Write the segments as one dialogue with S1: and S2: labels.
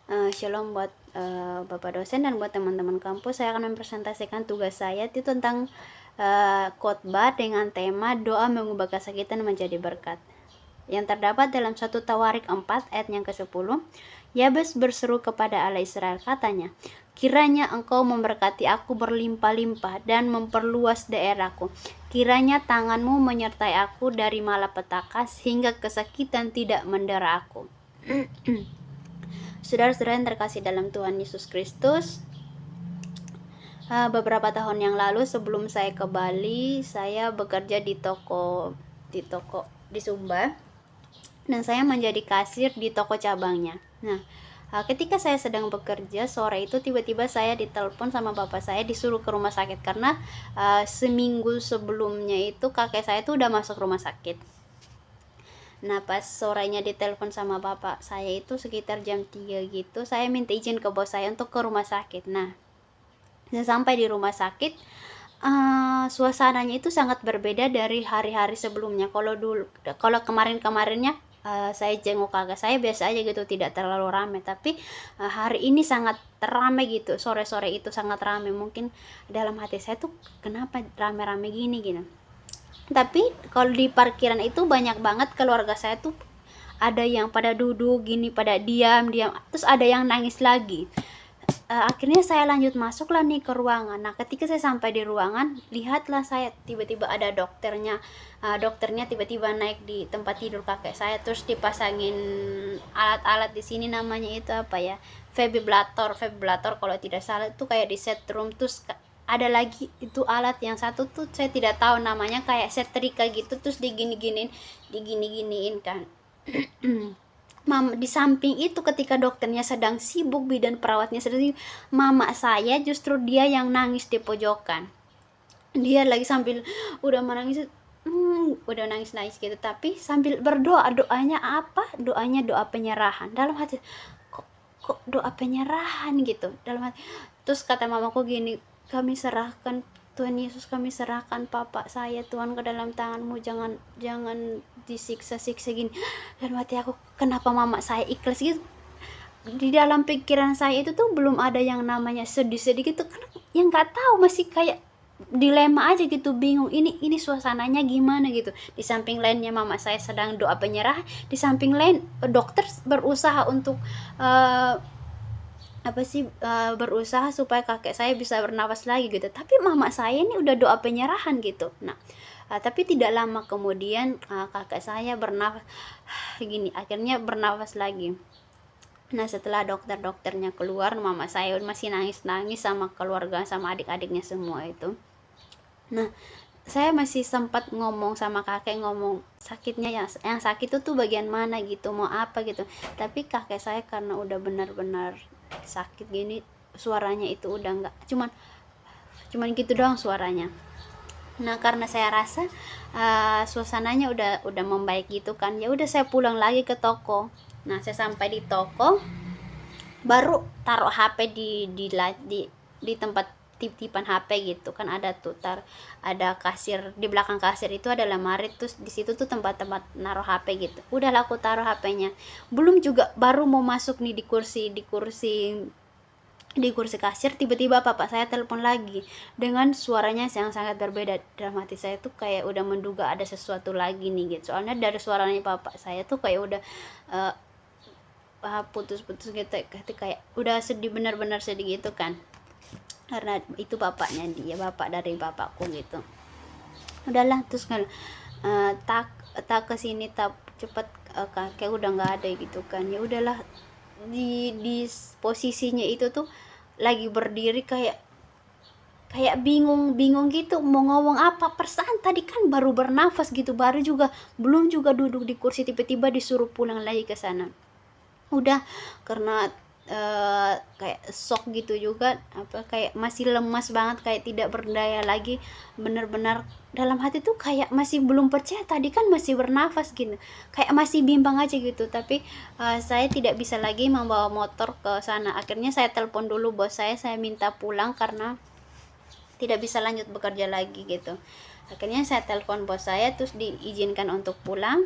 S1: Shalom buat Bapak dosen dan buat teman-teman kampus. Saya akan mempresentasikan tugas saya itu tentang khotbah dengan tema doa mengubah kesakitan menjadi berkat. Yang terdapat dalam 1 Tawarik 4 ayat yang ke-10. Yabes berseru kepada Allah Israel, katanya, kiranya engkau memberkati aku berlimpah-limpah dan memperluas daerahku. Kiranya tanganmu menyertai aku dari malapetaka sehingga kesakitan tidak mendera aku. Saudara-saudara yang terkasih dalam Tuhan Yesus Kristus, beberapa tahun yang lalu sebelum saya ke Bali, saya bekerja di toko di Sumba, dan saya menjadi kasir di toko cabangnya. Nah, ketika saya sedang bekerja sore itu, tiba-tiba saya ditelepon sama bapak saya disuruh ke rumah sakit karena seminggu sebelumnya itu kakek saya tuh udah masuk rumah sakit. Nah, pas sorenya ditelepon sama bapak saya itu sekitar jam 3 gitu, saya minta izin ke bos saya untuk ke rumah sakit. Nah, saya sampai di rumah sakit, suasananya itu sangat berbeda dari hari-hari sebelumnya. Kalau kemarin-kemarinnya saya jenguk kakak saya biasa aja gitu, tidak terlalu ramai. Tapi hari ini sangat ramai gitu, sore-sore itu sangat ramai. Mungkin dalam hati saya tuh kenapa ramai-ramai gini. Tapi kalau di parkiran itu banyak banget keluarga saya tuh, ada yang pada duduk gini, pada diam, terus ada yang nangis lagi. Akhirnya saya lanjut masuklah nih ke ruangan. Nah, ketika saya sampai di ruangan, lihatlah saya tiba-tiba ada dokternya. Dokternya tiba-tiba naik di tempat tidur kakek saya, terus dipasangin alat-alat di sini, namanya itu apa ya? Defibrillator kalau tidak salah, itu kayak di setrum. Terus ada lagi itu alat yang satu tuh saya tidak tahu namanya, kayak setrika gitu, terus digini-giniin kan. Di samping itu ketika dokternya sedang sibuk, bidan perawatnya sedang sibuk, mama saya justru dia yang nangis di pojokan. Dia lagi sambil udah menangis, udah nangis gitu, tapi sambil berdoa. Doanya apa? Doa penyerahan. Dalam hati, kok doa penyerahan gitu dalam hati. Terus kata mamaku gini, kami serahkan Tuhan Yesus, kami serahkan papa saya Tuhan ke dalam tanganmu, jangan disiksa-siksa gini. Dalam hati aku, kenapa mama saya ikhlas gitu? Di dalam pikiran saya itu tuh belum ada yang namanya sedih-sedih gitu, karena yang nggak tahu, masih kayak dilema aja gitu, bingung ini suasananya gimana gitu. Di samping lainnya mama saya sedang doa penyerahan, di samping lain dokter berusaha untuk berusaha supaya kakek saya bisa bernapas lagi gitu. Tapi mama saya ini udah doa penyerahan gitu. Nah, tapi tidak lama kemudian kakek saya bernafas gini, akhirnya bernafas lagi. Nah, setelah dokternya keluar, mama saya masih nangis-nangis sama keluarga, sama adik-adiknya semua itu. Nah, saya masih sempat ngomong sama kakek, ngomong sakitnya yang sakit itu tuh bagian mana gitu, mau apa gitu. Tapi kakek saya karena udah benar-benar sakit gini, suaranya itu udah enggak, cuman gitu doang suaranya. Nah, karena saya rasa suasananya udah membaik gitu kan, ya udah saya pulang lagi ke toko. Nah, saya sampai di toko, baru taruh HP di tempat titipan HP gitu kan, ada kasir di belakang. Kasir itu ada lemari, terus di situ tuh tempat naruh HP gitu. Udah aku taruh HP-nya, belum juga, baru mau masuk nih di kursi kasir, tiba-tiba bapak saya telepon lagi dengan suaranya yang sangat berbeda. Dalam hati saya tuh kayak udah menduga ada sesuatu lagi nih gitu, soalnya dari suaranya bapak saya tuh kayak udah putus-putus gitu, kayak udah sedih, benar-benar sedih gitu kan, karena itu bapak dari bapakku gitu. Udahlah, terus kan tak kesini, tak cepet kakek udah nggak ada gitu kan. Ya udahlah, di posisinya itu tuh lagi berdiri, kayak bingung gitu mau ngomong apa. Perasaan tadi kan baru bernafas gitu, belum juga duduk di kursi, tiba-tiba disuruh pulang lagi ke sana. Udah, karena kayak shock gitu juga, kayak masih lemas banget, kayak tidak berdaya lagi, benar-benar dalam hati tuh kayak masih belum percaya, tadi kan masih bernafas gitu, kayak masih bimbang aja gitu. Tapi saya tidak bisa lagi membawa motor ke sana. Akhirnya saya telepon dulu bos saya minta pulang karena tidak bisa lanjut bekerja lagi gitu. Akhirnya saya telepon bos saya, terus diizinkan untuk pulang.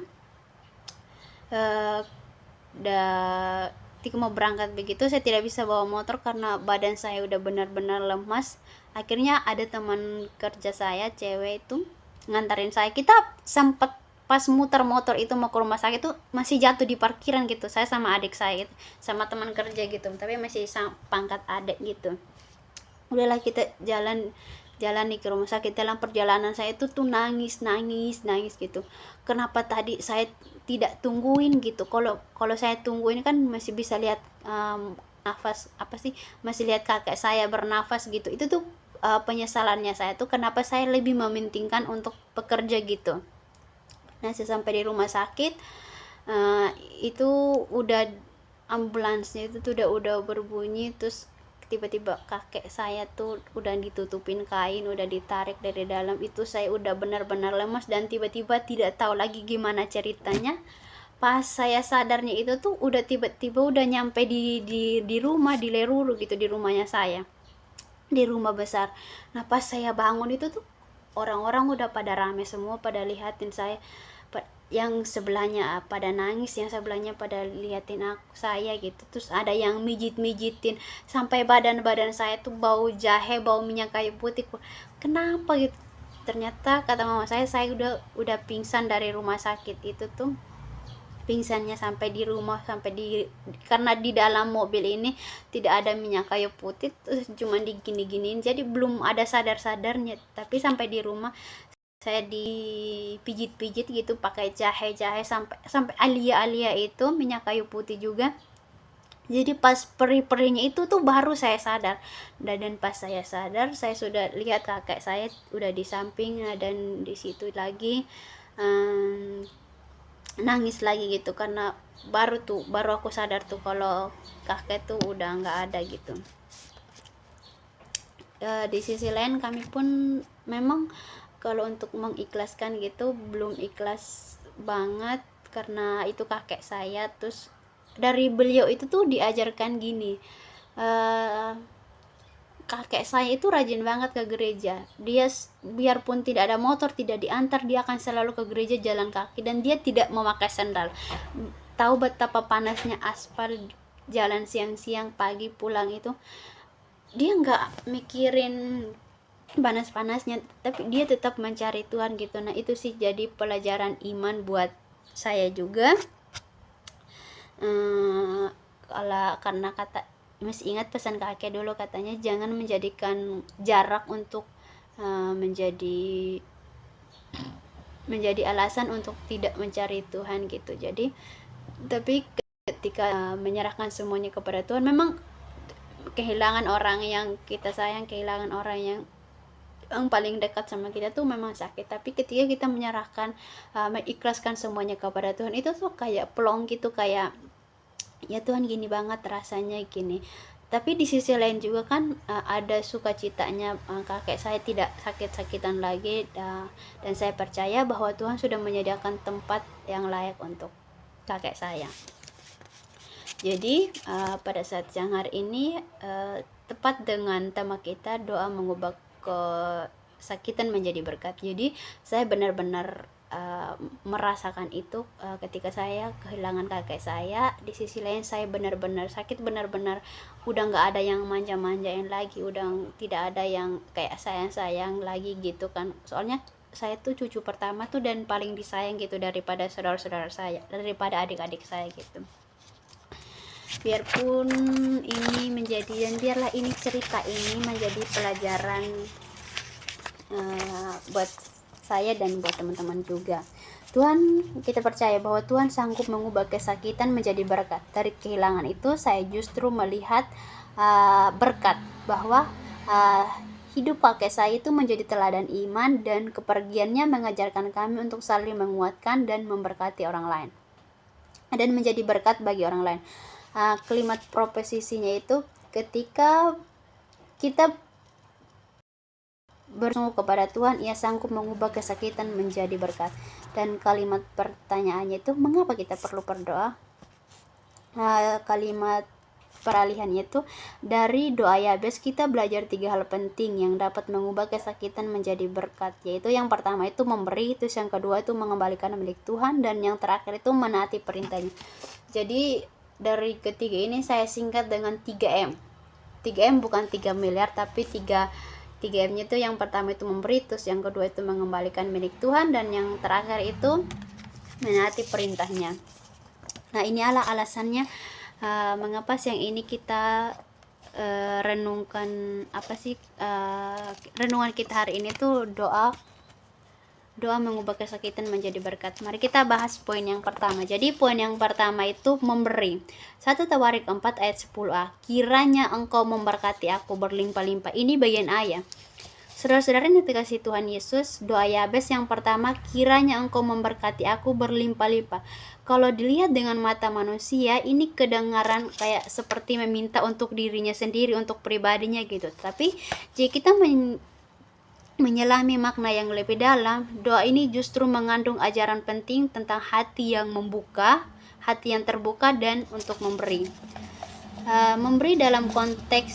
S1: ketika mau berangkat begitu saya tidak bisa bawa motor karena badan saya udah benar-benar lemas. Akhirnya ada teman kerja saya cewek itu ngantarin saya. Kita sempat pas muter motor itu mau ke rumah sakit tuh masih jatuh di parkiran gitu, saya sama adik saya gitu, sama teman kerja gitu, tapi masih pangkat adik gitu. Udahlah kita jalan nih ke rumah sakit. Dalam perjalanan saya itu tuh nangis nangis nangis gitu, kenapa tadi saya tidak tungguin gitu. Kalau kalau saya tungguin kan masih bisa lihat nafas apa sih, masih lihat kakek saya bernafas gitu. Itu tuh penyesalannya saya tuh, kenapa saya lebih mementingkan untuk bekerja gitu. Nah sesampai di rumah sakit itu udah ambulansnya itu tuh udah berbunyi, terus tiba-tiba kakek saya tuh udah ditutupin kain, udah ditarik dari dalam. Itu saya udah benar-benar lemas dan tiba-tiba tidak tahu lagi gimana ceritanya. Pas saya sadarnya itu tuh udah tiba-tiba udah nyampe di rumah, di Leruru gitu, di rumahnya saya, di rumah besar. Nah pas saya bangun itu tuh orang-orang udah pada rame semua, pada lihatin saya. Yang sebelahnya pada nangis, yang sebelahnya pada liatin saya gitu. Terus ada yang mijit-mijitin sampai badan-badan saya tuh bau jahe, bau minyak kayu putih. Kenapa gitu? Ternyata kata mama saya udah pingsan dari rumah sakit itu tuh. Pingsannya sampai di rumah, karena di dalam mobil ini tidak ada minyak kayu putih, terus cuma digini-giniin, jadi belum ada sadar-sadarnya. Tapi sampai di rumah saya dipijit-pijit gitu pakai jahe-jahe sampai sampai alia-alia itu minyak kayu putih juga. Jadi pas perih-perihnya itu tuh baru saya sadar. Dan pas saya sadar, saya sudah lihat kakek saya udah di samping, dan di situ lagi nangis lagi gitu, karena baru aku sadar tuh kalau kakek tuh udah nggak ada gitu. Di sisi lain kami pun memang kalau untuk mengikhlaskan gitu belum ikhlas banget, karena itu kakek saya. Terus dari beliau itu tuh diajarkan gini, kakek saya itu rajin banget ke gereja. Dia biarpun tidak ada motor, tidak diantar, dia akan selalu ke gereja jalan kaki, dan dia tidak memakai sandal. Tahu betapa panasnya aspal, jalan siang-siang, pagi pulang itu dia nggak mikirin panas-panasnya, tapi dia tetap mencari Tuhan gitu. Nah itu sih jadi pelajaran iman buat saya juga. Karena kata, masih ingat pesan kakek dulu, katanya jangan menjadikan jarak untuk menjadi alasan untuk tidak mencari Tuhan gitu. Jadi tapi ketika menyerahkan semuanya kepada Tuhan, memang kehilangan orang yang kita sayang, kehilangan orang yang paling dekat sama kita tuh memang sakit. Tapi ketika kita menyerahkan, mengikhlaskan semuanya kepada Tuhan, itu tuh kayak plong gitu, kayak ya Tuhan gini banget rasanya gini. Tapi di sisi lain juga kan ada sukacitanya, kakek saya tidak sakit-sakitan lagi, dan saya percaya bahwa Tuhan sudah menyediakan tempat yang layak untuk kakek saya. Jadi pada saat siang hari ini tepat dengan tema kita, doa mengubah kesakitan menjadi berkat. Jadi saya benar-benar merasakan itu ketika saya kehilangan kakek saya. Di sisi lain saya benar-benar sakit, benar-benar udah nggak ada yang manja-manjain lagi, udah tidak ada yang kayak sayang-sayang lagi gitu kan. Soalnya saya tuh cucu pertama tuh dan paling disayang gitu daripada saudara-saudara saya, daripada adik-adik saya gitu. Biarpun ini menjadi, dan biarlah ini cerita ini menjadi pelajaran buat saya dan buat teman-teman juga. Tuhan, kita percaya bahwa Tuhan sanggup mengubah kesakitan menjadi berkat. Dari kehilangan itu saya justru melihat berkat, bahwa hidup kakek saya itu menjadi teladan iman, dan kepergiannya mengajarkan kami untuk saling menguatkan dan memberkati orang lain, dan menjadi berkat bagi orang lain. Kalimat proposisinya itu, ketika kita bersungguh kepada Tuhan, Ia sanggup mengubah kesakitan menjadi berkat. Dan kalimat pertanyaannya itu, mengapa kita perlu berdoa? Kalimat peralihannya itu, dari doa Yabes kita belajar 3 hal penting yang dapat mengubah kesakitan menjadi berkat, yaitu yang pertama itu memberi, terus yang kedua itu mengembalikan milik Tuhan, dan yang terakhir itu menaati perintahnya. Jadi dari ketiga ini saya singkat dengan 3M. 3M bukan 3 miliar, tapi 3M-nya itu yang pertama itu memberi, terus yang kedua itu mengembalikan milik Tuhan, dan yang terakhir itu menaati perintahnya. Nah, ini adalah alasannya mengapa siang ini kita renungkan renungan kita hari ini tuh doa mengubah kesakitan menjadi berkat. Mari kita bahas poin yang pertama. Jadi poin yang pertama itu memberi. 1 Tawarik 4 ayat 10a. Kiranya engkau memberkati aku berlimpah-limpah. Ini bagian A ya. Saudara-saudara yang dikasihi Tuhan Yesus, doa Yabes yang pertama, kiranya engkau memberkati aku berlimpah-limpah. Kalau dilihat dengan mata manusia, ini kedengaran kayak seperti meminta untuk dirinya sendiri, untuk pribadinya gitu. Tapi jika kita menyelami makna yang lebih dalam, doa ini justru mengandung ajaran penting tentang hati yang membuka, hati yang terbuka, dan untuk memberi. Memberi dalam konteks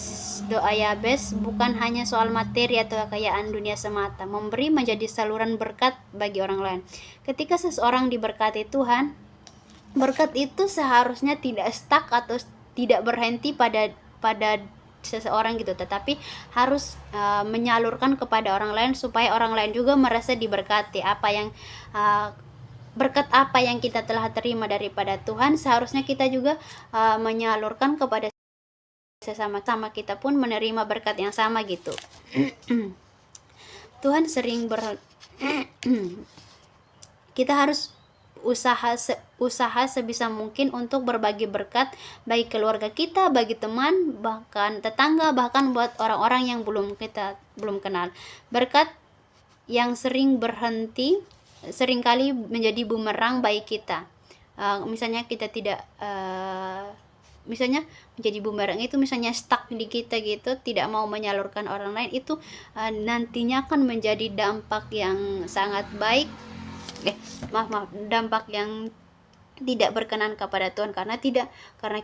S1: doa Yabes bukan hanya soal materi atau kekayaan dunia semata. Memberi menjadi saluran berkat bagi orang lain. Ketika seseorang diberkati Tuhan, berkat itu seharusnya tidak stuck atau tidak berhenti pada seseorang gitu, tetapi harus menyalurkan kepada orang lain supaya orang lain juga merasa diberkati. Berkat apa yang kita telah terima daripada Tuhan, seharusnya kita juga menyalurkan kepada sesama kita pun menerima berkat yang sama gitu. Tuhan sering kita harus usaha sebisa mungkin untuk berbagi berkat bagi keluarga kita, bagi teman, bahkan tetangga, bahkan buat orang-orang yang kita belum kenal. Berkat yang sering berhenti seringkali menjadi bumerang bagi kita. Misalnya kita tidak misalnya menjadi bumerang itu misalnya stuck di kita gitu, tidak mau menyalurkan orang lain, itu nantinya akan menjadi dampak yang sangat baik, dampak yang tidak berkenan kepada Tuhan, karena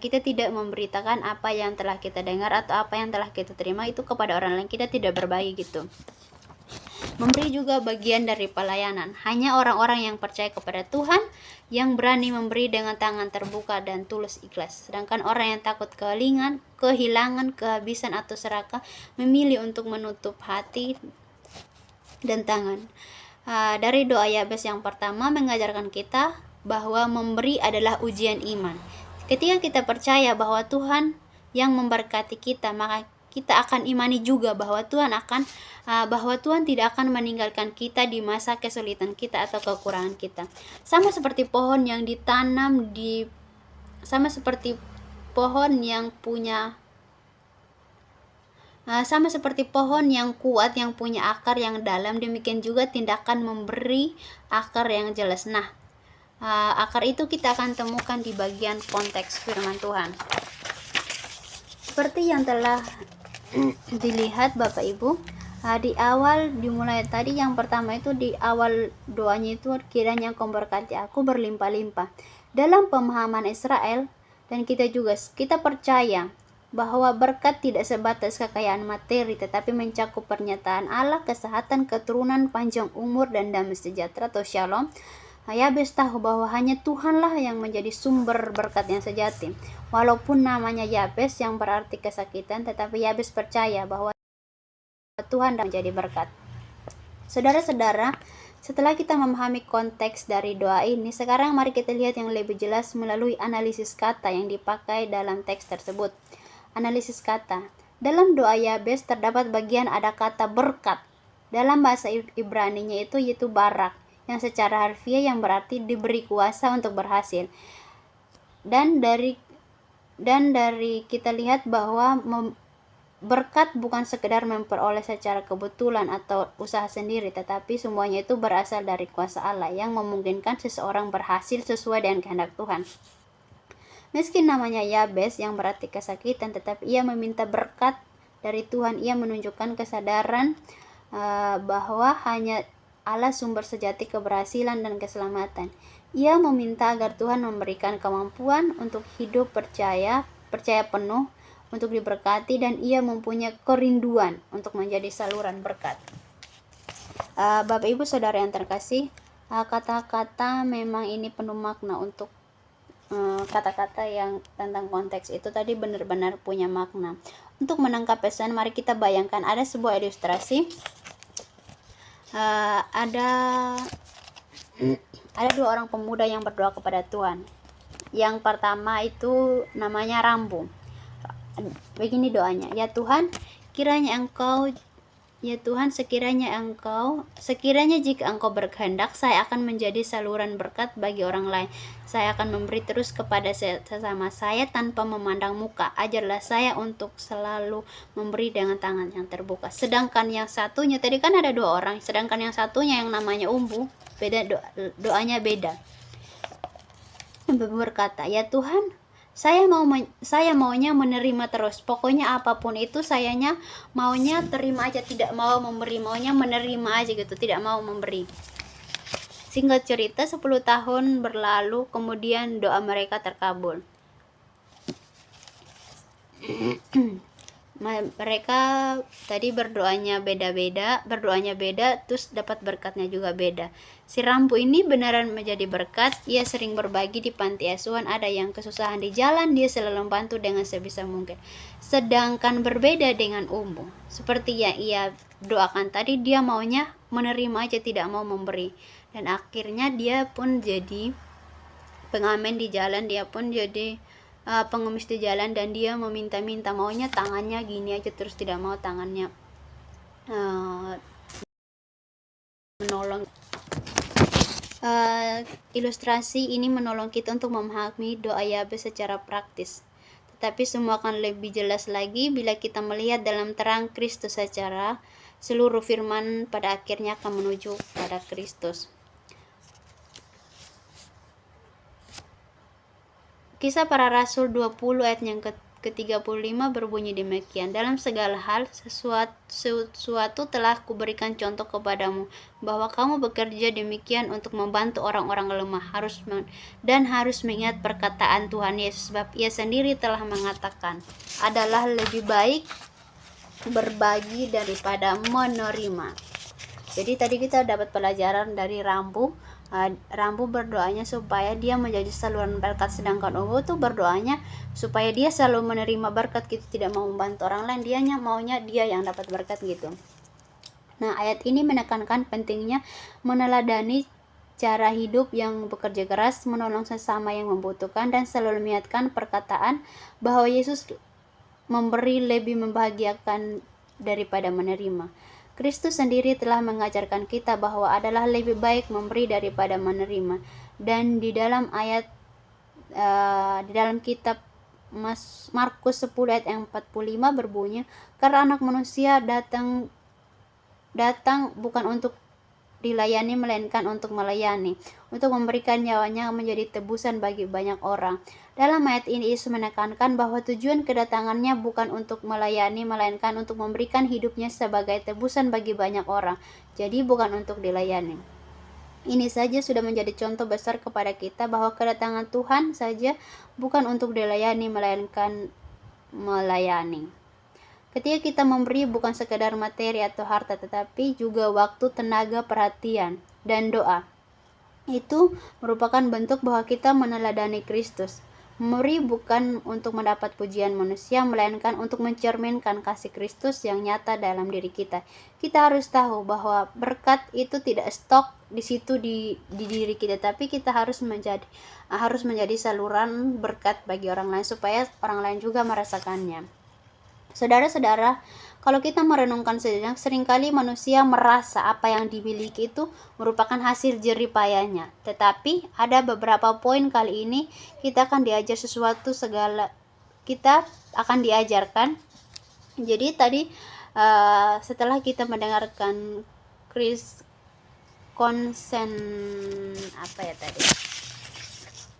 S1: kita tidak memberitakan apa yang telah kita dengar atau apa yang telah kita terima itu kepada orang lain, kita tidak berbagi gitu. Memberi juga bagian dari pelayanan. Hanya orang-orang yang percaya kepada Tuhan yang berani memberi dengan tangan terbuka dan tulus ikhlas. Sedangkan orang yang takut kehilangan, kehabisan atau serakah memilih untuk menutup hati dan tangan. Dari doa Yabes yang pertama mengajarkan kita bahwa memberi adalah ujian iman. Ketika kita percaya bahwa Tuhan yang memberkati kita, maka kita akan imani juga bahwa Tuhan tidak akan meninggalkan kita di masa kesulitan kita atau kekurangan kita. Sama seperti pohon yang kuat yang punya akar yang dalam, demikian juga tindakan memberi akar yang jelas. Nah, akar itu kita akan temukan di bagian konteks firman Tuhan. Seperti yang telah dilihat Bapak Ibu, dimulai tadi yang pertama itu di awal doanya itu, kiranya Engkau memberkati aku berlimpah-limpah. Dalam pemahaman Israel dan kita percaya bahwa berkat tidak sebatas kekayaan materi, tetapi mencakup pernyataan Allah, kesehatan, keturunan, panjang umur, dan damai sejahtera atau shalom. Yabes tahu bahwa hanya Tuhanlah yang menjadi sumber berkat yang sejati. Walaupun namanya Yabes yang berarti kesakitan, tetapi Yabes percaya bahwa Tuhan menjadi berkat. Saudara-saudara, setelah kita memahami konteks dari doa ini, sekarang mari kita lihat yang lebih jelas melalui analisis kata yang dipakai dalam teks tersebut. Analisis kata. Dalam doa Yabes terdapat bagian ada kata berkat. Dalam bahasa Ibraninya yaitu barak, yang secara harfiah yang berarti diberi kuasa untuk berhasil. Dan dari kita lihat bahwa berkat bukan sekedar memperoleh secara kebetulan atau usaha sendiri, tetapi semuanya itu berasal dari kuasa Allah yang memungkinkan seseorang berhasil sesuai dengan kehendak Tuhan. Meski namanya Yabes yang berarti kesakitan, tetapi ia meminta berkat dari Tuhan. Ia menunjukkan kesadaran bahwa hanya Allah sumber sejati keberhasilan dan keselamatan. Ia meminta agar Tuhan memberikan kemampuan untuk hidup percaya penuh, untuk diberkati, dan ia mempunyai kerinduan untuk menjadi saluran berkat. Bapak Ibu Saudara yang terkasih, kata-kata memang ini penuh makna untuk kata-kata yang tentang konteks itu tadi benar-benar punya makna. Untuk menangkap pesan, mari kita bayangkan ada sebuah ilustrasi. Ada dua orang pemuda yang berdoa kepada Tuhan. Yang pertama itu namanya Rambo. Begini doanya, ya Tuhan, sekiranya jika Engkau berkehendak, saya akan menjadi saluran berkat bagi orang lain. Saya akan memberi terus kepada sesama saya tanpa memandang muka. Ajarlah saya untuk selalu memberi dengan tangan yang terbuka. Sedangkan yang satunya, tadi kan ada dua orang, sedangkan yang satunya yang namanya Umbu, beda doanya beda. Berkata, ya Tuhan, saya maunya menerima terus. Pokoknya apapun itu sayanya maunya terima aja, tidak mau memberi, maunya menerima aja gitu, tidak mau memberi. Singkat cerita, 10 tahun berlalu, kemudian doa mereka terkabul. Mereka tadi berdoanya beda, terus dapat berkatnya juga beda. Si Rambu ini beneran menjadi berkat. Ia sering berbagi di panti asuhan. Ada yang kesusahan di jalan, dia selalu membantu dengan sebisa mungkin. Sedangkan berbeda dengan Umbu, seperti yang ia doakan tadi, dia maunya menerima aja, tidak mau memberi. Dan akhirnya dia pun jadi pengamen di jalan, dia pun jadi pengemis di jalan, dan dia meminta-minta, maunya tangannya gini aja terus, tidak mau tangannya menolong. Ilustrasi ini menolong kita untuk memahami doa Yabes secara praktis. Tetapi semua akan lebih jelas lagi bila kita melihat dalam terang Kristus secara seluruh firman pada akhirnya akan menuju pada Kristus. Kisah Para Rasul 20 ayat yang ke-35 berbunyi demikian. Dalam segala hal, sesuatu telah kuberikan contoh kepadamu, bahwa kamu bekerja demikian untuk membantu orang-orang lemah, dan harus mengingat perkataan Tuhan Yesus, sebab ia sendiri telah mengatakan, adalah lebih baik berbagi daripada menerima. Jadi tadi kita dapat pelajaran dari Rambu berdoanya supaya dia menjadi saluran berkat, sedangkan Umbu tuh berdoanya supaya dia selalu menerima berkat gitu, tidak mau membantu orang lain, maunya dia yang dapat berkat gitu. Nah, ayat ini menekankan pentingnya meneladani cara hidup yang bekerja keras, menolong sesama yang membutuhkan, dan selalu mengingatkan perkataan bahwa Yesus memberi lebih membahagiakan daripada menerima. Kristus sendiri telah mengajarkan kita bahwa adalah lebih baik memberi daripada menerima. Dan di dalam kitab Markus 10 ayat yang 45 berbunyi, karena Anak Manusia datang bukan untuk dilayani, melainkan untuk melayani, untuk memberikan nyawanya menjadi tebusan bagi banyak orang. Dalam ayat ini Yesus menekankan bahwa tujuan kedatangannya bukan untuk melayani, melainkan untuk memberikan hidupnya sebagai tebusan bagi banyak orang. Jadi bukan untuk dilayani. Ini saja sudah menjadi contoh besar kepada kita bahwa kedatangan Tuhan saja bukan untuk dilayani, melainkan melayani. Ketika kita memberi bukan sekedar materi atau harta, tetapi juga waktu, tenaga, perhatian, dan doa. Itu merupakan bentuk bahwa kita meneladani Kristus. Memberi bukan untuk mendapat pujian manusia, melainkan untuk mencerminkan kasih Kristus yang nyata dalam diri kita. Kita harus tahu bahwa berkat itu tidak stok di situ di diri kita, tapi kita harus menjadi saluran berkat bagi orang lain supaya orang lain juga merasakannya. Saudara-saudara, kalau kita merenungkan sejenak, seringkali manusia merasa apa yang dimiliki itu merupakan hasil jerih payahnya. Tetapi ada beberapa poin kali ini kita akan diajarkan. Jadi tadi setelah kita mendengarkan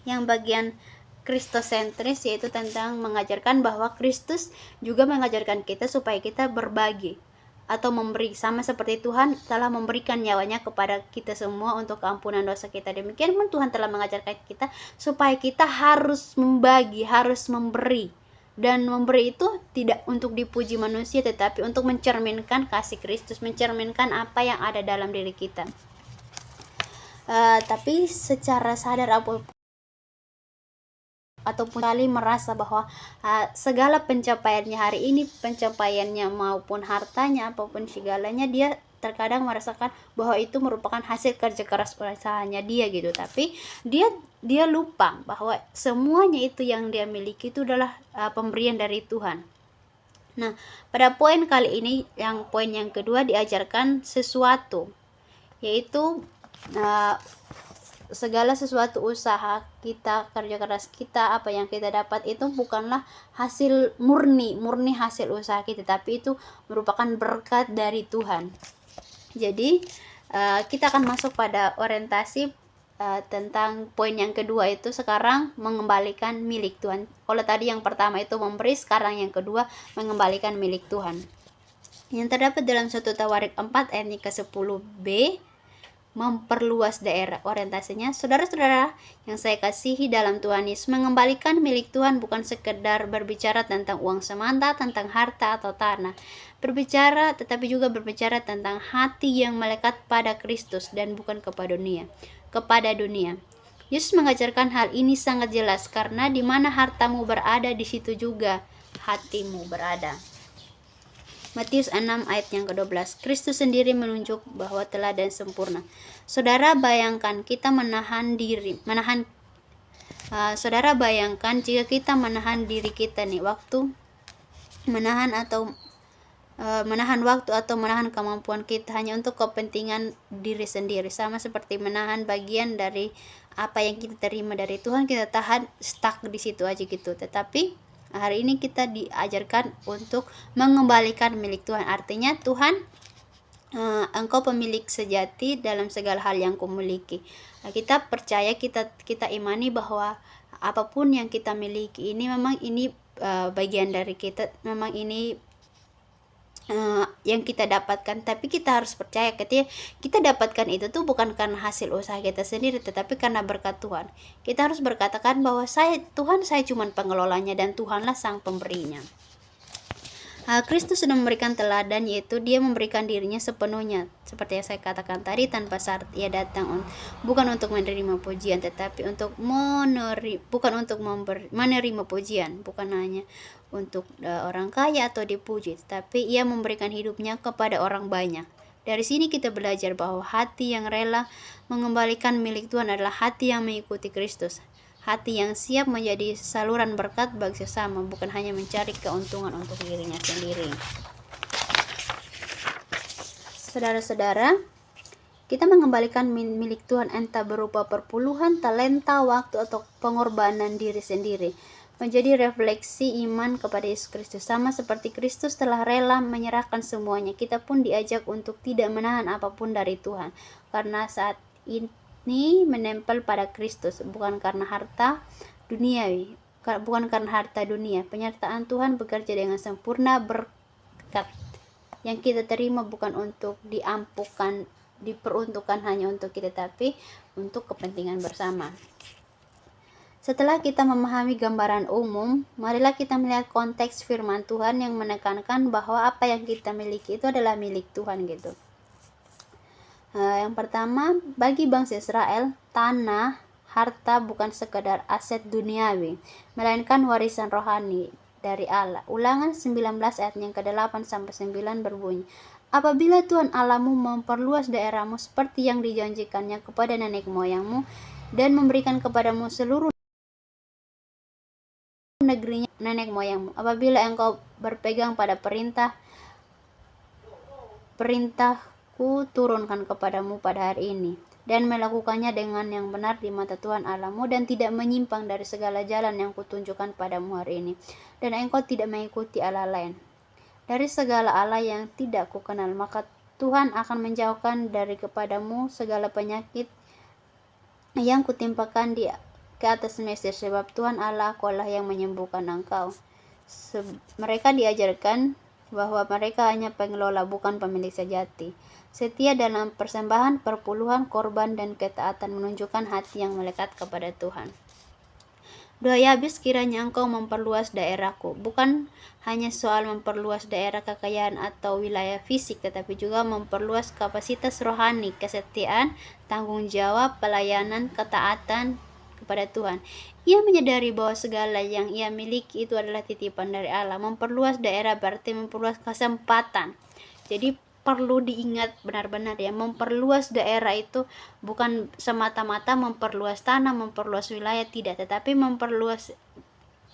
S1: yang bagian Kristosentris, yaitu tentang mengajarkan bahwa Kristus juga mengajarkan kita supaya kita berbagi atau memberi, sama seperti Tuhan telah memberikan nyawanya kepada kita semua untuk keampunan dosa kita. Demikian pun Tuhan telah mengajarkan kita supaya kita harus membagi, harus memberi. Dan memberi itu tidak untuk dipuji manusia, tetapi untuk mencerminkan kasih Kristus, mencerminkan apa yang ada dalam diri kita. Tapi secara sadar ataupun kali merasa bahwa segala pencapaiannya hari ini, pencapaiannya maupun hartanya apapun segalanya, dia terkadang merasakan bahwa itu merupakan hasil kerja keras usahanya dia gitu. Tapi dia lupa bahwa semuanya itu yang dia miliki itu adalah pemberian dari Tuhan. Nah, pada poin kali ini, yang poin yang kedua, diajarkan sesuatu, yaitu segala sesuatu usaha kita, kerja keras kita, apa yang kita dapat itu bukanlah hasil murni hasil usaha kita, tapi itu merupakan berkat dari Tuhan. Jadi kita akan masuk pada orientasi tentang poin yang kedua, itu sekarang mengembalikan milik Tuhan. Kalau tadi yang pertama itu memberi, sekarang yang kedua mengembalikan milik Tuhan. Yang terdapat dalam 1 Tawarik 4 ayat ke-10b, memperluas daerah. Orientasinya, saudara-saudara yang saya kasihi dalam Tuhan Yesus, mengembalikan milik Tuhan bukan sekedar berbicara tentang uang semata, tentang harta atau tanah, tetapi juga berbicara tentang hati yang melekat pada Kristus dan bukan kepada dunia. Yesus mengajarkan hal ini sangat jelas, karena di mana hartamu berada, di situ juga hatimu berada. Matius 6 ayat yang ke-12. Kristus sendiri menunjuk bahwa teladan sempurna. Saudara bayangkan jika kita menahan diri kita nih, menahan waktu atau menahan kemampuan kita hanya untuk kepentingan diri sendiri, sama seperti menahan bagian dari apa yang kita terima dari Tuhan, kita tahan stuck di situ aja gitu. Tetapi hari ini kita diajarkan untuk mengembalikan milik Tuhan. Artinya, Tuhan, Engkau pemilik sejati dalam segala hal yang kumiliki. Kita percaya, kita imani bahwa apapun yang kita miliki ini memang ini bagian dari kita, memang ini yang kita dapatkan. Tapi kita harus percaya ketika kita dapatkan itu tuh bukan karena hasil usaha kita sendiri, tetapi karena berkat Tuhan. Kita harus berkatakan bahwa saya cuma pengelolanya dan Tuhanlah sang pemberinya. Kristus sudah memberikan teladan, yaitu Dia memberikan dirinya sepenuhnya, seperti yang saya katakan tadi, tanpa syarat. Ia datang bukan untuk menerima pujian, tetapi untuk menerima pujian, bukan hanya untuk orang kaya atau dipuji, tetapi Ia memberikan hidupnya kepada orang banyak. Dari sini kita belajar bahwa hati yang rela mengembalikan milik Tuhan adalah hati yang mengikuti Kristus. Hati yang siap menjadi saluran berkat bagi sesama, bukan hanya mencari keuntungan untuk dirinya sendiri. Saudara-saudara, kita mengembalikan milik Tuhan entah berupa perpuluhan, talenta, waktu, atau pengorbanan diri sendiri, menjadi refleksi iman kepada Yesus Kristus. Sama seperti Kristus telah rela menyerahkan semuanya, kita pun diajak untuk tidak menahan apapun dari Tuhan, karena saat ini menempel pada Kristus, bukan karena harta dunia. Penyertaan Tuhan bekerja dengan sempurna. Berkat yang kita terima bukan untuk diperuntukkan hanya untuk kita, tapi untuk kepentingan bersama. Setelah kita memahami gambaran umum, marilah kita melihat konteks firman Tuhan yang menekankan bahwa apa yang kita miliki itu adalah milik Tuhan gitu. Yang pertama, bagi bangsa Israel, tanah, harta bukan sekedar aset duniawi, melainkan warisan rohani dari Allah. Ulangan 19 ayat yang ke-8 sampai 9 berbunyi, apabila Tuhan Allahmu memperluas daerahmu seperti yang dijanjikannya kepada nenek moyangmu, dan memberikan kepadamu seluruh negerinya nenek moyangmu, apabila engkau berpegang pada perintahku turunkan kepadamu pada hari ini, dan melakukannya dengan yang benar di mata Tuhan Allahmu, dan tidak menyimpang dari segala jalan yang kutunjukkan padamu hari ini, dan engkau tidak mengikuti Allah lain dari segala Allah yang tidak kukenal, maka Tuhan akan menjauhkan dari kepadamu segala penyakit yang kutimpakan ke atas Mesir, sebab Tuhan Allah akulah yang menyembuhkan engkau. Mereka diajarkan bahwa mereka hanya pengelola, bukan pemilik sejati. Setia dalam persembahan, perpuluhan, korban, dan ketaatan menunjukkan hati yang melekat kepada Tuhan. Doa Yabes, kiranya engkau memperluas daerahku. Bukan hanya soal memperluas daerah kekayaan atau wilayah fisik, tetapi juga memperluas kapasitas rohani, kesetiaan, tanggung jawab, pelayanan, ketaatan, kepada Tuhan. Ia menyadari bahwa segala yang ia miliki itu adalah titipan dari Allah. Memperluas daerah berarti memperluas kesempatan. Jadi perlu diingat benar-benar ya, memperluas daerah itu bukan semata-mata memperluas tanah, memperluas wilayah, tidak, tetapi memperluas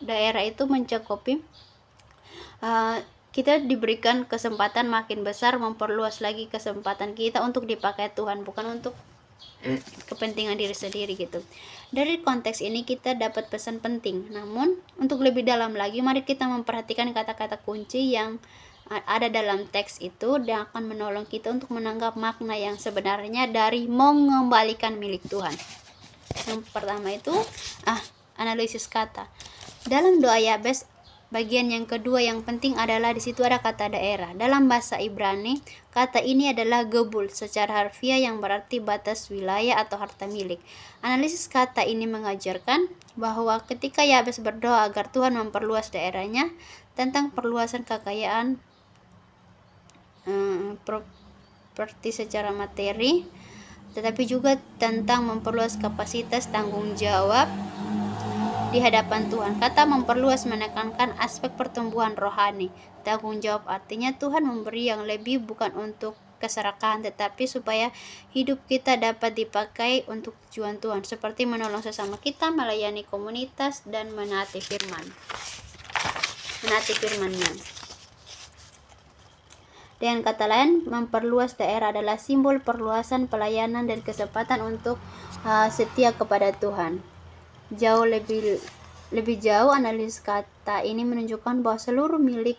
S1: daerah itu mencakupi kita diberikan kesempatan makin besar, memperluas lagi kesempatan kita untuk dipakai Tuhan, bukan untuk kepentingan diri sendiri gitu. Dari konteks ini kita dapat pesan penting. Namun untuk lebih dalam lagi, mari kita memperhatikan kata-kata kunci yang ada dalam teks itu dan akan menolong kita untuk menangkap makna yang sebenarnya dari mengembalikan milik Tuhan. Yang pertama itu analisis kata. Dalam doa Yabes, bagian yang kedua yang penting adalah di situ ada kata daerah. Dalam bahasa Ibrani, kata ini adalah gebul secara harfiah yang berarti batas wilayah atau harta milik. Analisis kata ini mengajarkan bahwa ketika Yabes berdoa agar Tuhan memperluas daerahnya, tentang perluasan kekayaan properti secara materi, tetapi juga tentang memperluas kapasitas tanggung jawab di hadapan Tuhan. Kata memperluas menekankan aspek pertumbuhan rohani. Tanggung jawab artinya Tuhan memberi yang lebih bukan untuk keserakahan, tetapi supaya hidup kita dapat dipakai untuk tujuan Tuhan, seperti menolong sesama kita, melayani komunitas, dan menaati firman-Nya. Dengan kata lain, memperluas daerah adalah simbol perluasan pelayanan dan kesempatan untuk setia kepada Tuhan. Lebih jauh, analisis kata ini menunjukkan bahwa seluruh milik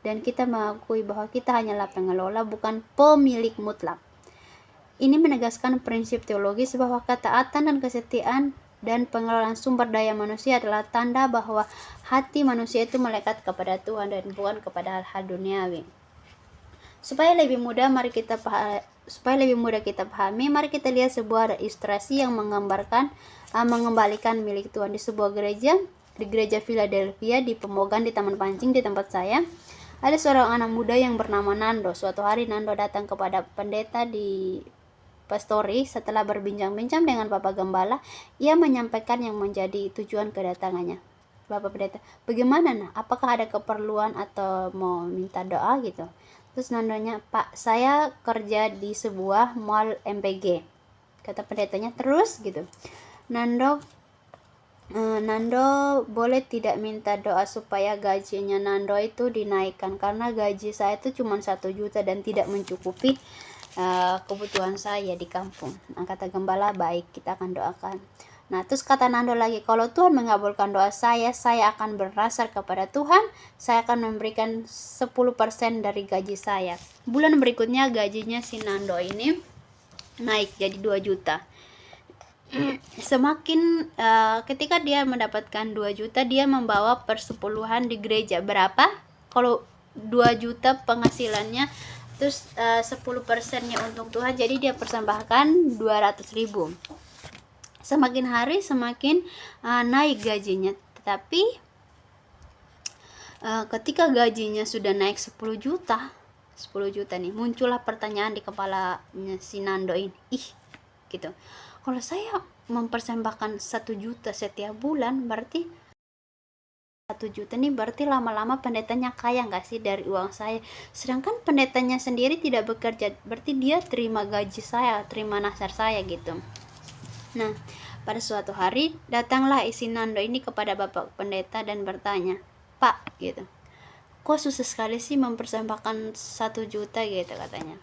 S1: dan kita mengakui bahwa kita hanyalah pengelola, bukan pemilik mutlak. Ini menegaskan prinsip teologis bahwa ketaatan dan kesetiaan dan pengelolaan sumber daya manusia adalah tanda bahwa hati manusia itu melekat kepada Tuhan dan bukan kepada hal-hal duniawi. Supaya lebih mudah kita pahami, mari kita lihat sebuah ilustrasi yang menggambarkan mengembalikan milik Tuhan di sebuah gereja, di gereja Philadelphia di Pemogan di Taman Pancing di tempat saya. Ada seorang anak muda yang bernama Nando. Suatu hari Nando datang kepada pendeta di pastori. Setelah berbincang-bincang dengan Bapak Gembala, ia menyampaikan yang menjadi tujuan kedatangannya. Bapak pendeta, bagaimana nah? Apakah ada keperluan atau mau minta doa gitu? Terus Nandonya, Pak, saya kerja di sebuah mall MPG. Kata pendetanya, terus gitu. Nando boleh tidak minta doa supaya gajinya Nando itu dinaikkan, karena gaji saya itu cuma 1 juta dan tidak mencukupi kebutuhan saya di kampung. Nah, kata gembala, baik, kita akan doakan. Nah, terus kata Nando lagi, kalau Tuhan mengabulkan doa saya akan berasar kepada Tuhan, saya akan memberikan 10% dari gaji saya. Bulan berikutnya gajinya si Nando ini naik jadi 2 juta. Semakin ketika dia mendapatkan 2 juta, dia membawa persepuluhan di gereja. Berapa? Kalau 2 juta penghasilannya, terus 10%-nya untuk Tuhan, jadi dia persembahkan 200.000. Semakin hari semakin naik gajinya. Tetapi ketika gajinya sudah naik 10 juta nih, muncullah pertanyaan di kepalanya si Nando ini. Gitu. Kalau saya mempersembahkan 1 juta setiap bulan, berarti 1 juta nih, berarti lama-lama pendetanya kaya nggak sih dari uang saya? Sedangkan pendetanya sendiri tidak bekerja, berarti dia terima gaji saya, terima nasar saya gitu. Nah, pada suatu hari datanglah isi Nando ini kepada Bapak Pendeta dan bertanya, Pak, gitu, kok susah sekali sih mempersembahkan 1 juta gitu katanya.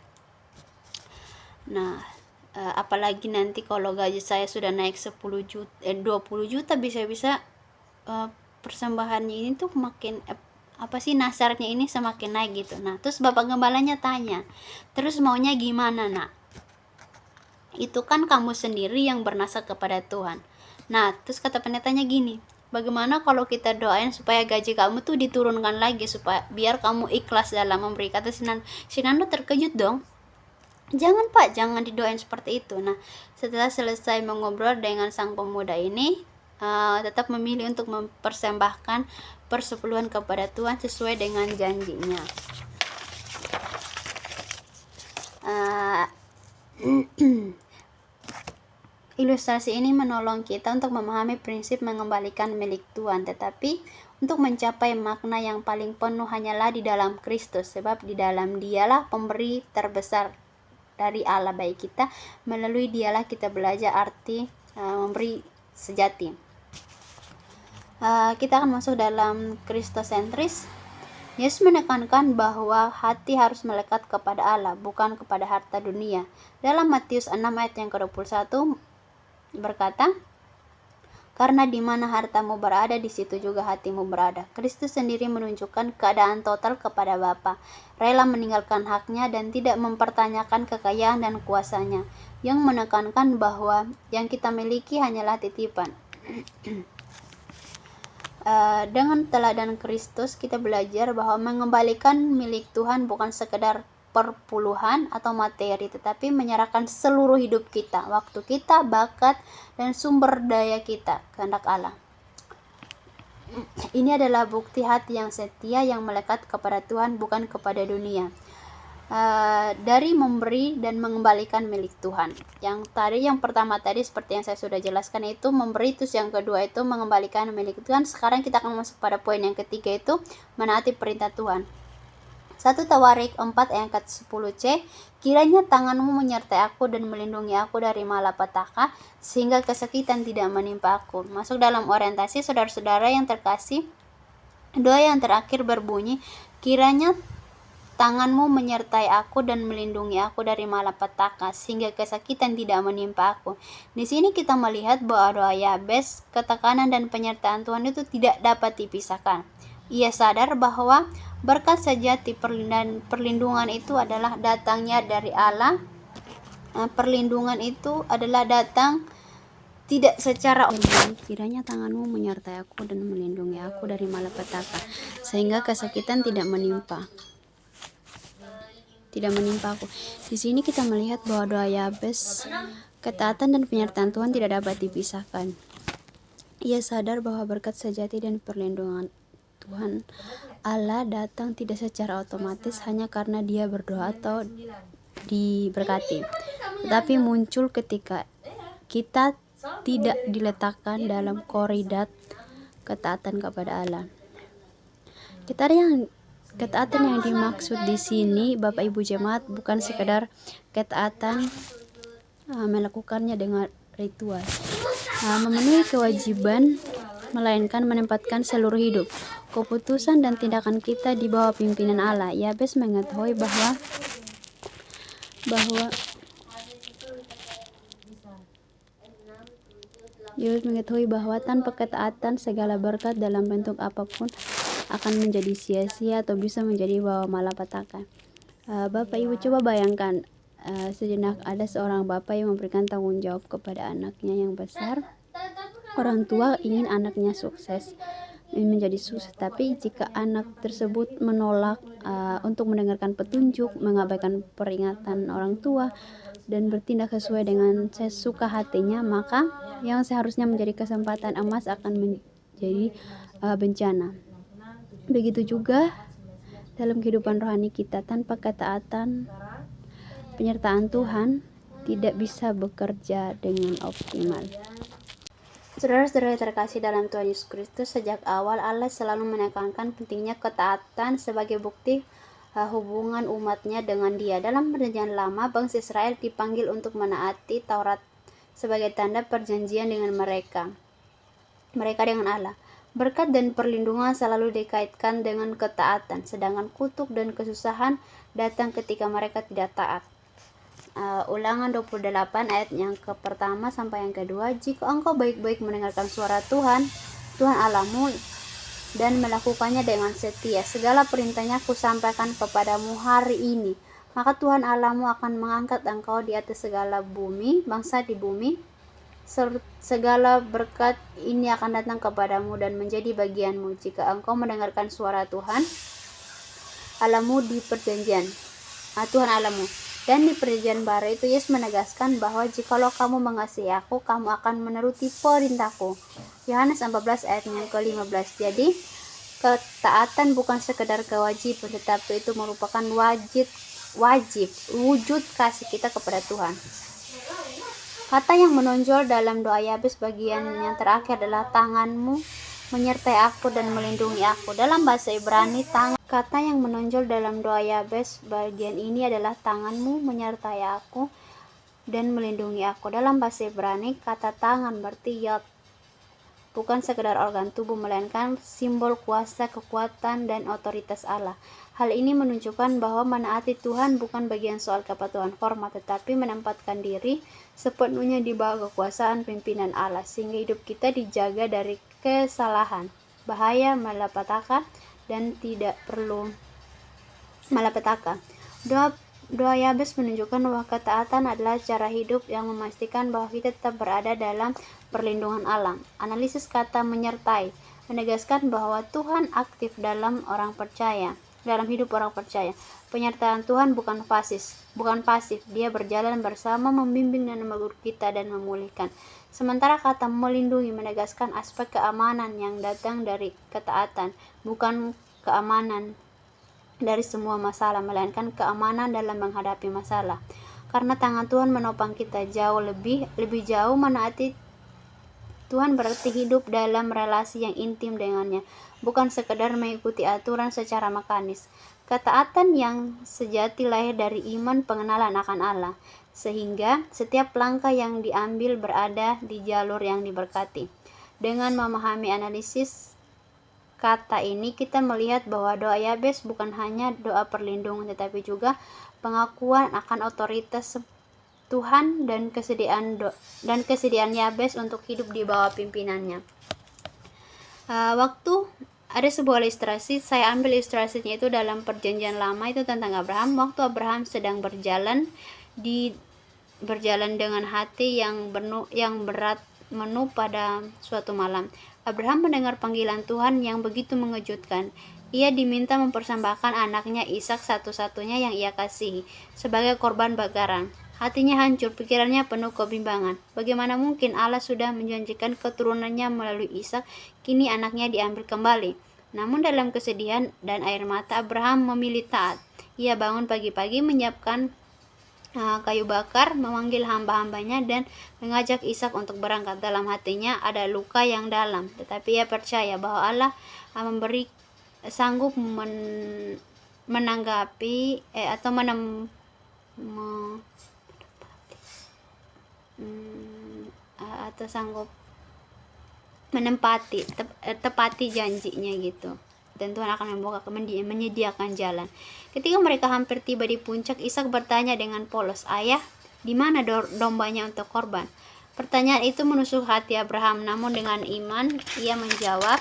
S1: Nah, apalagi nanti kalau gaji saya sudah naik 20 juta, bisa-bisa persembahannya ini tuh makin nasarnya ini semakin naik gitu. Nah, terus Bapak Gembalanya tanya, terus maunya gimana nak? Itu kan kamu sendiri yang bernasar kepada Tuhan. Nah, terus kata pendetanya gini, bagaimana kalau kita doain supaya gaji kamu tuh diturunkan lagi, supaya biar kamu ikhlas dalam memberi? Kata si Nando terkejut dong. Jangan Pak, jangan didoain seperti itu. Nah, setelah selesai mengobrol dengan sang pemuda ini, tetap memilih untuk mempersembahkan persepuluhan kepada Tuhan sesuai dengan janjinya. Ilustrasi ini menolong kita untuk memahami prinsip mengembalikan milik Tuhan, tetapi untuk mencapai makna yang paling penuh hanyalah di dalam Kristus, sebab di dalam Dialah pemberi terbesar dari Allah bagi kita. Melalui Dialah kita belajar arti memberi sejati. Kita akan masuk dalam Kristosentris. Yesus menekankan bahwa hati harus melekat kepada Allah, bukan kepada harta dunia. Dalam Matius 6 ayat yang ke-21 berkata, karena di mana hartamu berada, di situ juga hatimu berada. Kristus sendiri menunjukkan keadaan total kepada Bapa, rela meninggalkan haknya dan tidak mempertanyakan kekayaan dan kuasanya, yang menekankan bahwa yang kita miliki hanyalah titipan. Dengan teladan Kristus kita belajar bahwa mengembalikan milik Tuhan bukan sekedar perpuluhan atau materi, tetapi menyerahkan seluruh hidup kita, waktu kita, bakat, dan sumber daya kita kehendak Allah. Ini adalah bukti hati yang setia yang melekat kepada Tuhan, bukan kepada dunia. Dari memberi dan mengembalikan milik Tuhan. Yang pertama tadi seperti yang saya sudah jelaskan itu memberi, terus yang kedua itu mengembalikan milik Tuhan. Sekarang kita akan masuk pada poin yang ketiga, itu menaati perintah Tuhan. 1 Tawarik 4 ayat 10c, kiranya tanganmu menyertai aku dan melindungi aku dari malapetaka, sehingga kesakitan tidak menimpa aku. Masuk dalam orientasi, saudara-saudara yang terkasih, doa yang terakhir berbunyi, kiranya tanganmu menyertai aku dan melindungi aku dari malapetaka, sehingga kesakitan tidak menimpa aku. Di sini kita melihat bahwa doa Yabes, ketekanan dan penyertaan Tuhan itu tidak dapat dipisahkan. Ia sadar bahwa berkat sejati perlindungan itu adalah datangnya dari Allah. Perlindungan itu adalah datang tidak secara kiranya tanganmu menyertai aku dan melindungi aku dari malapetaka, sehingga kesakitan tidak menimpa aku. Di sini kita melihat bahwa doa Yabes, ketaatan dan penyertaan Tuhan tidak dapat dipisahkan. Ia sadar bahwa berkat sejati dan perlindungan Tuhan Allah datang tidak secara otomatis hanya karena dia berdoa atau diberkati, tetapi muncul ketika kita tidak diletakkan dalam koridor ketaatan kepada Allah. Ketaatan yang dimaksud di sini, Bapak Ibu Jemaat, bukan sekedar ketaatan melakukannya dengan ritual, memenuhi kewajiban, melainkan menempatkan seluruh hidup, keputusan dan tindakan kita di bawah pimpinan Allah. Yabes mengetahui bahwa tanpa ketaatan segala berkat dalam bentuk apapun akan menjadi sia-sia atau bisa menjadi bawa malapetaka. Bapak Ibu coba bayangkan sejenak ada seorang bapak yang memberikan tanggung jawab kepada anaknya yang besar. Orang tua ingin anaknya sukses, menjadi sukses, tapi jika anak tersebut menolak untuk mendengarkan petunjuk, mengabaikan peringatan orang tua, dan bertindak sesuai dengan sesuka hatinya, maka yang seharusnya menjadi kesempatan emas akan menjadi bencana. Begitu juga dalam kehidupan rohani kita, tanpa ketaatan, penyertaan Tuhan tidak bisa bekerja dengan optimal. Saudara-saudara terkasih dalam Tuhan Yesus Kristus, sejak awal Allah selalu menekankan pentingnya ketaatan sebagai bukti hubungan umatnya dengan Dia. Dalam Perjanjian Lama, bangsa Israel dipanggil untuk menaati Taurat sebagai tanda perjanjian dengan mereka dengan Allah. Berkat dan perlindungan selalu dikaitkan dengan ketaatan, sedangkan kutuk dan kesusahan datang ketika mereka tidak taat. Ulangan 28 ayat yang pertama sampai yang kedua, jika engkau baik-baik mendengarkan suara Tuhan Allahmu dan melakukannya dengan setia, segala perintahnya kusampaikan kepadamu hari ini, maka Tuhan Allahmu akan mengangkat engkau di atas segala bangsa di bumi. Segala berkat ini akan datang kepadamu dan menjadi bagianmu jika engkau mendengarkan suara Tuhan Allahmu di perjanjian Tuhan Allahmu. Dan di perjanjian baru itu Yesus menegaskan bahwa jikalau kamu mengasihi aku, kamu akan menuruti perintahku. Yohanes 14 ayat yang ke-15. Jadi ketaatan bukan sekedar kewajiban, tetapi itu merupakan wujud kasih kita kepada Tuhan. Kata yang menonjol dalam doa Yabes bagian yang terakhir adalah tanganmu menyertai aku dan melindungi aku. Dalam bahasa Ibrani, kata yang menonjol dalam doa Yabes bagian ini adalah tanganmu menyertai aku dan melindungi aku. Dalam bahasa Ibrani, kata tangan berarti yod, bukan sekedar organ tubuh, melainkan simbol kuasa, kekuatan, dan otoritas Allah. Hal ini menunjukkan bahwa menaati Tuhan bukan bagian soal kepatuhan formal, tetapi menempatkan diri sepenuhnya di bawah kekuasaan pimpinan Allah, sehingga hidup kita dijaga dari kesalahan, bahaya, malapetaka, dan tidak perlu malapetaka. Doa Yabes menunjukkan bahwa ketaatan adalah cara hidup yang memastikan bahwa kita tetap berada dalam perlindungan Allah. Analisis kata menyertai menegaskan bahwa Tuhan aktif dalam hidup orang percaya. Penyertaan Tuhan bukan pasif. Dia berjalan bersama, membimbing dan menegur kita dan memulihkan. Sementara kata melindungi menegaskan aspek keamanan yang datang dari ketaatan, bukan keamanan dari semua masalah, melainkan keamanan dalam menghadapi masalah. Karena tangan Tuhan menopang kita lebih jauh, menaati Tuhan berarti hidup dalam relasi yang intim dengannya, bukan sekedar mengikuti aturan secara mekanis. Ketaatan yang sejati lahir dari iman pengenalan akan Allah, sehingga setiap langkah yang diambil berada di jalur yang diberkati. Dengan memahami analisis kata ini, kita melihat bahwa doa Yabes bukan hanya doa perlindungan, tetapi juga pengakuan akan otoritas Tuhan dan kesediaan Yabes untuk hidup di bawah pimpinannya. Waktu ada sebuah ilustrasi, saya ambil ilustrasinya itu dalam Perjanjian Lama, itu tentang Abraham. Waktu Abraham sedang berjalan dengan hati yang berat menu pada suatu malam, Abraham mendengar panggilan Tuhan yang begitu mengejutkan. Ia diminta mempersembahkan anaknya Ishak, satu-satunya yang ia kasihi, sebagai korban bakaran. Hatinya hancur, pikirannya penuh kebimbangan. Bagaimana mungkin Allah sudah menjanjikan keturunannya melalui Ishak, kini anaknya diambil kembali? Namun dalam kesedihan dan air mata, Abraham memilih taat. Ia bangun pagi-pagi, menyiapkan kayu bakar, memanggil hamba-hambanya dan mengajak Ishak untuk berangkat. Dalam hatinya ada luka yang dalam, tetapi ia percaya bahwa Allah sanggup menanggapi atau sanggup tepati janjinya gitu. Dan Tuhan akan menyediakan jalan. Ketika mereka hampir tiba di puncak, Ishak bertanya dengan polos, "Ayah, di mana dombanya untuk korban?" Pertanyaan itu menusuk hati Abraham, namun dengan iman ia menjawab,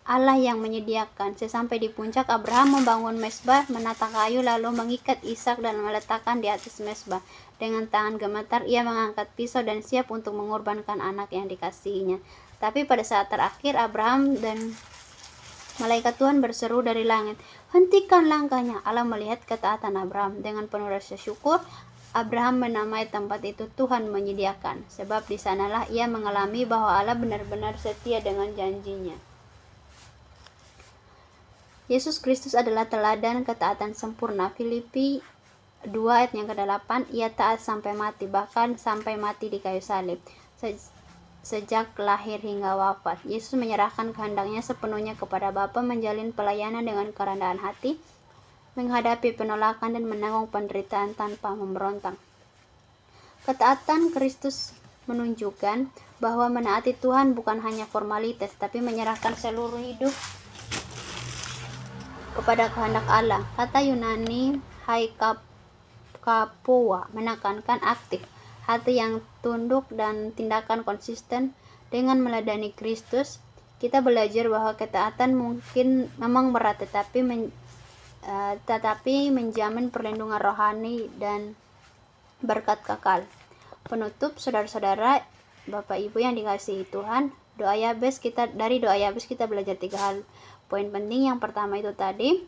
S1: Allah yang menyediakan. Sesampai di puncak, Abraham membangun mezbah, menata kayu, lalu mengikat Ishak dan meletakkan di atas mezbah. Dengan tangan gemetar, ia mengangkat pisau dan siap untuk mengorbankan anak yang dikasihinya. Tapi pada saat terakhir, Abraham dan malaikat Tuhan berseru dari langit, "Hentikan langkahnya." Allah melihat ketaatan Abraham. Dengan penuh rasa syukur, Abraham menamai tempat itu Tuhan menyediakan, sebab di sanalah ia mengalami bahwa Allah benar-benar setia dengan janjinya. Yesus Kristus adalah teladan ketaatan sempurna. Filipi 2 ayat yang ke-8, ia taat sampai mati, bahkan sampai mati di kayu salib. Sejak lahir hingga wafat, Yesus menyerahkan kehendaknya sepenuhnya kepada Bapa, menjalin pelayanan dengan kerendahan hati, menghadapi penolakan dan menanggung penderitaan tanpa memberontak. Ketaatan Kristus menunjukkan bahwa menaati Tuhan bukan hanya formalitas, tapi menyerahkan seluruh hidup kepada kehendak Allah. Kata Yunani haikapoa menekankan aktif, hati yang tunduk dan tindakan konsisten. Dengan meladani Kristus, kita belajar bahwa ketaatan mungkin memang berat, tetapi menjamin perlindungan rohani dan berkat kekal. Penutup, saudara-saudara, Bapak Ibu yang dikasihi Tuhan, dari doa Yabes kita belajar 3 hal poin penting. Yang pertama itu tadi,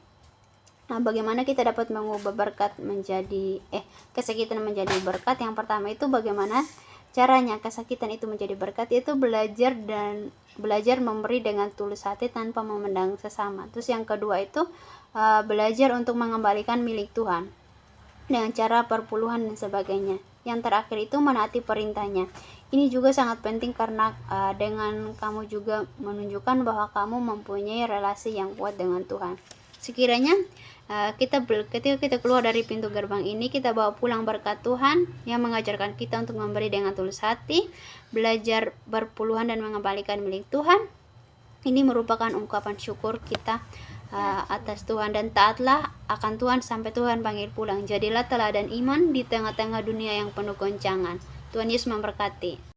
S1: bagaimana kita dapat mengubah kesakitan menjadi berkat. Yang pertama itu bagaimana caranya kesakitan itu menjadi berkat, itu belajar memberi dengan tulus hati tanpa memandang sesama. Terus yang kedua itu belajar untuk mengembalikan milik Tuhan. dengan cara perpuluhan dan sebagainya. Yang terakhir itu menaati perintahnya. Ini juga sangat penting karena dengan kamu juga menunjukkan bahwa kamu mempunyai relasi yang kuat dengan Tuhan. Sekiranya ketika kita keluar dari pintu gerbang ini, kita bawa pulang berkat Tuhan yang mengajarkan kita untuk memberi dengan tulus hati, belajar berpuluhan dan mengembalikan milik Tuhan. Ini merupakan ungkapan syukur kita atas Tuhan, dan taatlah akan Tuhan sampai Tuhan panggil pulang. Jadilah teladan iman di tengah-tengah dunia yang penuh goncangan. Tuhan Yesus memberkati.